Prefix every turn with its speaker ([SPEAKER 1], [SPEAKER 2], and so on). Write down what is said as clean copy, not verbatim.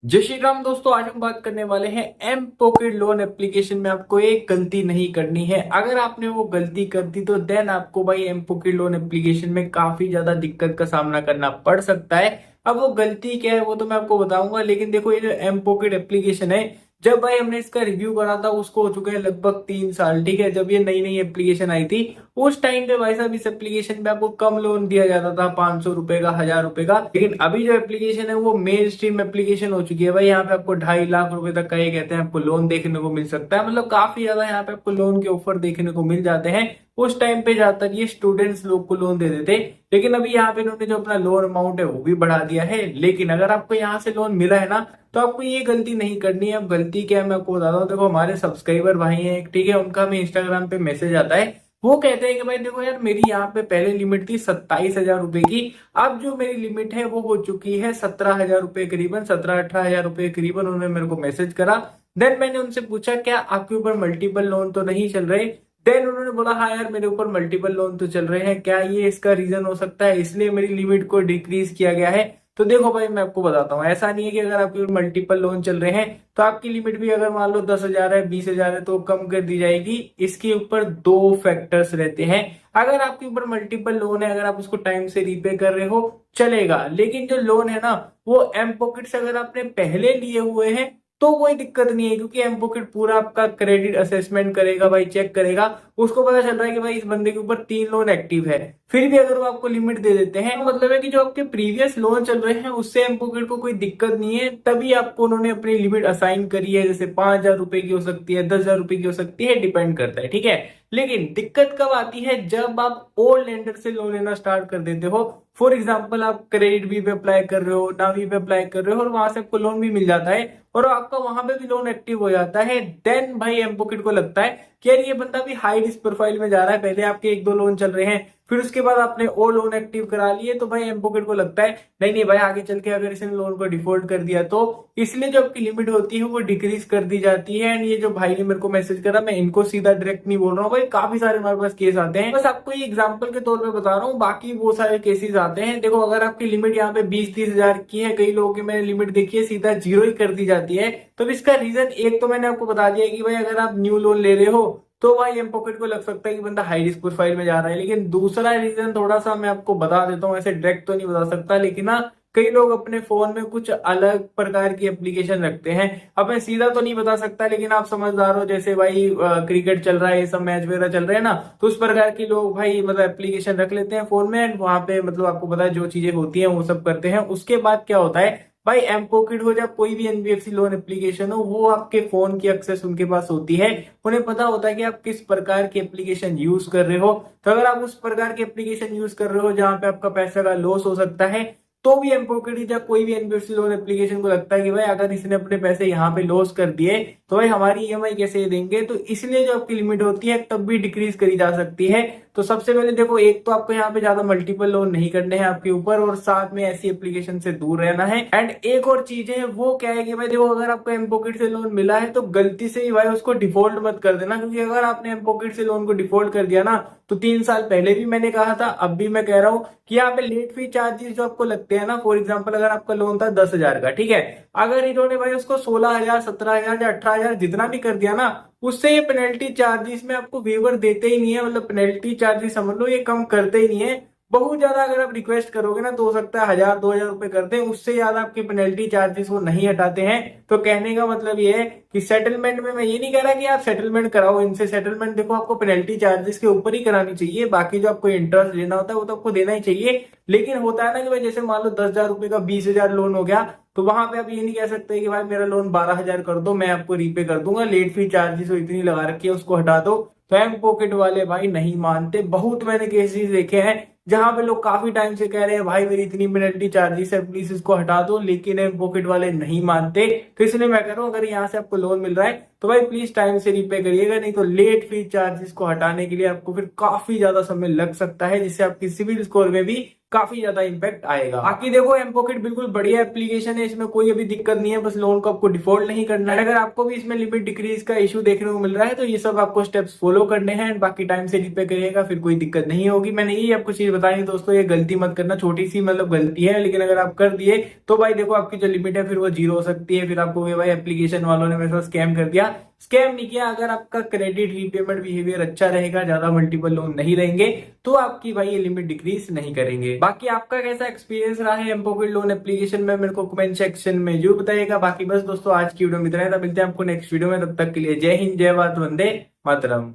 [SPEAKER 1] जय श्री राम दोस्तों। आज हम बात करने वाले हैं एम पॉकेट लोन एप्लीकेशन में आपको एक गलती नहीं करनी है। अगर आपने वो गलती कर दी तो देन आपको भाई एम पॉकेट लोन एप्लीकेशन में काफी ज्यादा दिक्कत का सामना करना पड़ सकता है। अब वो गलती क्या है वो तो मैं आपको बताऊंगा, लेकिन देखो ये जो एम पॉकेट एप्लीकेशन है, जब भाई हमने इसका रिव्यू करा था उसको हो चुके हैं लगभग 3 साल। ठीक है, जब ये नई नई एप्लीकेशन आई थी उस टाइम पे भाई साहब इस एप्लीकेशन पे आपको कम लोन दिया जाता था, 500 रुपए का, 1000 रुपए का। लेकिन अभी जो एप्लीकेशन है वो मेन स्ट्रीम एप्लीकेशन हो चुकी है भाई। यहाँ पे आपको 2.5 लाख रुपए तक का ये कहते हैं आपको लोन देखने को मिल सकता है। मतलब काफी ज्यादा यहाँ पे आपको लोन के ऑफर देखने को मिल जाते हैं। उस टाइम पे ज्यादातर ये स्टूडेंट्स लोग को लोन दे देते, लेकिन अभी यहाँ पे इन्होंने जो अपना लोन अमाउंट है वो भी बढ़ा दिया है। लेकिन अगर आपको यहाँ से लोन मिला है ना, तो आपको ये गलती नहीं करनी है। अब गलती क्या है मैं आपको बताता हूँ। देखो हमारे सब्सक्राइबर भाई हैं एक, ठीक है, उनका हमें इंस्टाग्राम पे मैसेज आता है। वो कहते हैं कि भाई देखो यार, मेरी यहाँ पे पहले लिमिट थी 27,000 रुपए की, अब जो मेरी लिमिट है वो हो चुकी है 17,000 रुपए करीबन, 17-18 हजार रुपए करीबन। उन्होंने मेरे को मैसेज करा। देन मैंने उनसे पूछा क्या आपके ऊपर मल्टीपल लोन तो नहीं चल रहे। देन उन्होंने बोला हाँ यार मेरे ऊपर मल्टीपल लोन तो चल रहे हैं, क्या ये इसका रीजन हो सकता है, इसलिए मेरी लिमिट को डिक्रीज किया गया है। तो देखो भाई मैं आपको बताता हूँ, ऐसा नहीं है कि अगर आपके मल्टीपल लोन चल रहे हैं तो आपकी लिमिट भी अगर मान लो 10,000 है, 20,000 है तो कम कर दी जाएगी। इसके ऊपर दो फैक्टर्स रहते हैं। अगर आपके ऊपर मल्टीपल लोन है, अगर आप उसको टाइम से रीपे कर रहे हो चलेगा, लेकिन जो लोन है ना वो एम पॉकेट से अगर आपने पहले लिए हुए हैं तो कोई दिक्कत नहीं है, क्योंकि एम पॉकेट पूरा आपका क्रेडिट असेसमेंट करेगा भाई, चेक करेगा। उसको पता चल रहा है कि भाई इस बंदे के ऊपर 3 लोन एक्टिव है, फिर भी अगर वो आपको लिमिट दे देते हैं, मतलब है कि जो आपके प्रीवियस लोन चल रहे हैं उससे एम पॉकेट को कोई दिक्कत नहीं है, तभी आपको उन्होंने अपनी लिमिट असाइन करी है। जैसे 5,000 रुपए की हो सकती है, 10,000 रुपए की हो सकती है, डिपेंड करता है। ठीक है, लेकिन दिक्कत कब आती है जब आप ओल्ड लेंडर से लोन लेना स्टार्ट कर देते हो। फॉर एग्जाम्पल आप क्रेडिट बी पे अप्लाई कर रहे हो, नावी पे अप्लाई कर रहे हो और वहां से आपको लोन भी मिल जाता है और आपका वहां पे भी लोन एक्टिव हो जाता है। देन भाई एम पॉकेट को लगता है कि यार ये बंदा भी हाई रिस्क प्रोफाइल में जा रहा है, पहले आपके 1-2 लोन चल रहे हैं, फिर उसके बाद आपने और लोन एक्टिव करा लिए, तो भाई एम पॉकेट को लगता है नहीं नहीं भाई आगे चल के अगर इसने लोन को डिफॉल्ट कर दिया तो, इसलिए जो आपकी लिमिट होती है वो डिक्रीज कर दी जाती है। एंड ये जो भाई ने मेरे को मैसेज करा, मैं इनको सीधा डायरेक्ट नहीं बोल रहा हूँ भाई, काफी सारे हमारे पास केस आते हैं, बस आपको ये एग्जांपल के तौर पे बता रहा हूँ, बाकी वो सारे केसेस आते हैं। देखो अगर आपकी लिमिट यहाँ पे 20-30 हजार की है, कई लोगों की मैंने लिमिट देखी है सीधा 0 ही कर दी जाती है। तो इसका रीजन एक तो मैंने आपको बता दिया कि भाई अगर आप न्यू लोन ले रहे हो तो भाई एम पॉकेट को लग सकता है कि बंदा हाई रिस्क प्रोफाइल में जा रहा है। लेकिन दूसरा रीजन थोड़ा सा मैं आपको बता देता हूँ, ऐसे डायरेक्ट तो नहीं बता सकता, लेकिन ना कई लोग अपने फोन में कुछ अलग प्रकार की एप्लीकेशन रखते हैं। अब मैं सीधा तो नहीं बता सकता, लेकिन आप समझदार हो, जैसे भाई क्रिकेट चल रहा है, ये सब मैच वगैरह चल रहे हैं ना, तो उस प्रकार के लोग भाई मतलब एप्लीकेशन रख लेते हैं फोन में, एंड वहां पे मतलब आपको पता है जो चीजें होती हैं वो सब करते हैं। उसके बाद क्या होता है भाई, एम पॉकेट हो या कोई भी एनबीएफसी लोन एप्लीकेशन हो, वो आपके फोन की एक्सेस उनके पास होती है। उन्हें पता होता है कि आप किस प्रकार की एप्लीकेशन यूज कर रहे हो। तो अगर आप उस प्रकार की एप्लीकेशन यूज कर रहे हो जहां पे आपका पैसा का लॉस हो सकता है, तो भी एम पॉकेट या कोई भी एनबीएफसी लोन एप्लीकेशन को लगता है कि भाई अगर इसने अपने पैसे यहाँ पे लॉस कर दिए तो भाई हमारी ईएमआई कैसे देंगे। तो इसलिए जो आपकी लिमिट होती है तब भी डिक्रीज करी जा सकती है। तो सबसे पहले देखो, एक तो आपको यहाँ पे ज्यादा मल्टीपल लोन नहीं करने हैं आपके ऊपर, और साथ में ऐसी एप्लीकेशन से दूर रहना है। एंड एक और चीज है वो क्या है कि भाई देखो, अगर आपको एम पॉकेट से लोन मिला है तो गलती से ही भाई उसको डिफॉल्ट मत कर देना, क्योंकि अगर आपने एम पॉकेट से लोन को डिफॉल्ट कर दिया ना, तो 3 साल पहले भी मैंने कहा था, अब भी मैं कह रहा हूँ कि यहाँ पे लेट फी चार्जेस जो आपको लगते हैं ना, फॉर एग्जाम्पल अगर आपका लोन था 10,000 का, ठीक है, अगर इन्होंने भाई उसको 16,000, 17,000 या 18,000 जितना भी कर दिया ना, उससे ये पेनल्टी चार्जेस में आपको वेवर देते ही नहीं है। मतलब पेनल्टी चार्जेस समझ लो ये कम करते ही नहीं है। बहुत ज्यादा अगर आप रिक्वेस्ट करोगे ना तो हो सकता है 1,000-2,000 रुपए कर दें, उससे ज्यादा आपके पेनल्टी चार्जेस वो नहीं हटाते हैं। तो कहने का मतलब ये है कि सेटलमेंट में मैं ये नहीं कह रहा कि आप सेटलमेंट कराओ इनसे, सेटलमेंट देखो आपको पेनल्टी चार्जेस के ऊपर ही करानी चाहिए, बाकी जो आपको इंटरेस्ट देना होता है वो तो आपको देना ही चाहिए। लेकिन होता है ना कि भाई जैसे मान लो 10,000 रुपए का 20,000 लोन हो गया, तो वहां पे आप ये नहीं कह सकते कि भाई मेरा लोन 12,000 कर दो, मैं आपको रीपे कर दूंगा, लेट फी चार्जेस इतनी लगा रखी है उसको हटा दो। तो एम पॉकेट वाले भाई नहीं मानते। बहुत मैंने केसेस देखे हैं जहां पे लोग काफी टाइम से कह रहे हैं भाई मेरी इतनी पेनल्टी चार्जेस है प्लीज इसको हटा दो, लेकिन एम पॉकेट वाले नहीं मानते। तो इसलिए मैं कह रहा हूँ अगर यहाँ से आपको लोन मिल रहा है तो भाई प्लीज टाइम से रीपे करिएगा, नहीं तो लेट फी चार्जेस को हटाने के लिए आपको फिर काफी ज्यादा समय लग सकता है, जिससे आपकी सिविल स्कोर में भी काफी ज्यादा इम्पैक्ट आएगा। बाकी देखो एम पॉकेट बिल्कुल बढ़िया एप्लीकेशन है, इसमें कोई अभी दिक्कत नहीं है, बस लोन को आपको डिफॉल्ट नहीं करना है। अगर आपको भी इसमें लिमिट डिक्रीज का इशू देखने को मिल रहा है तो ये सब आपको स्टेप्स फॉलो करने हैं, बाकी टाइम से रिपे करिएगा, फिर कोई दिक्कत नहीं होगी। मैंने यही आपको चीज बताई दोस्तों, ये गलती मत करना, छोटी सी मतलब गलती है, लेकिन अगर आप कर दिए तो भाई देखो आपकी जो लिमिट है फिर वो जीरो हो सकती है, फिर आपको भाई एप्लीकेशन वालों ने मेरे साथ स्कैम कर दिया। स्कैम नहीं किया, अगर आपका क्रेडिट रीपेमेंट बिहेवियर अच्छा रहेगा, ज्यादा मल्टीपल लोन नहीं रहेंगे, तो आपकी भाई ये लिमिट डिक्रीज नहीं करेंगे। बाकी आपका कैसा एक्सपीरियंस रहा है एमपॉकेट लोन एप्लीकेशन में, मेरे को कमेंट सेक्शन में जरूर बताइएगा। बाकी बस दोस्तों आज की वीडियो में इतना है, तब मिलते हैं आपको नेक्स्ट वीडियो में, तब तक के लिए जय हिंद, जय भारत, वंदे मातरम।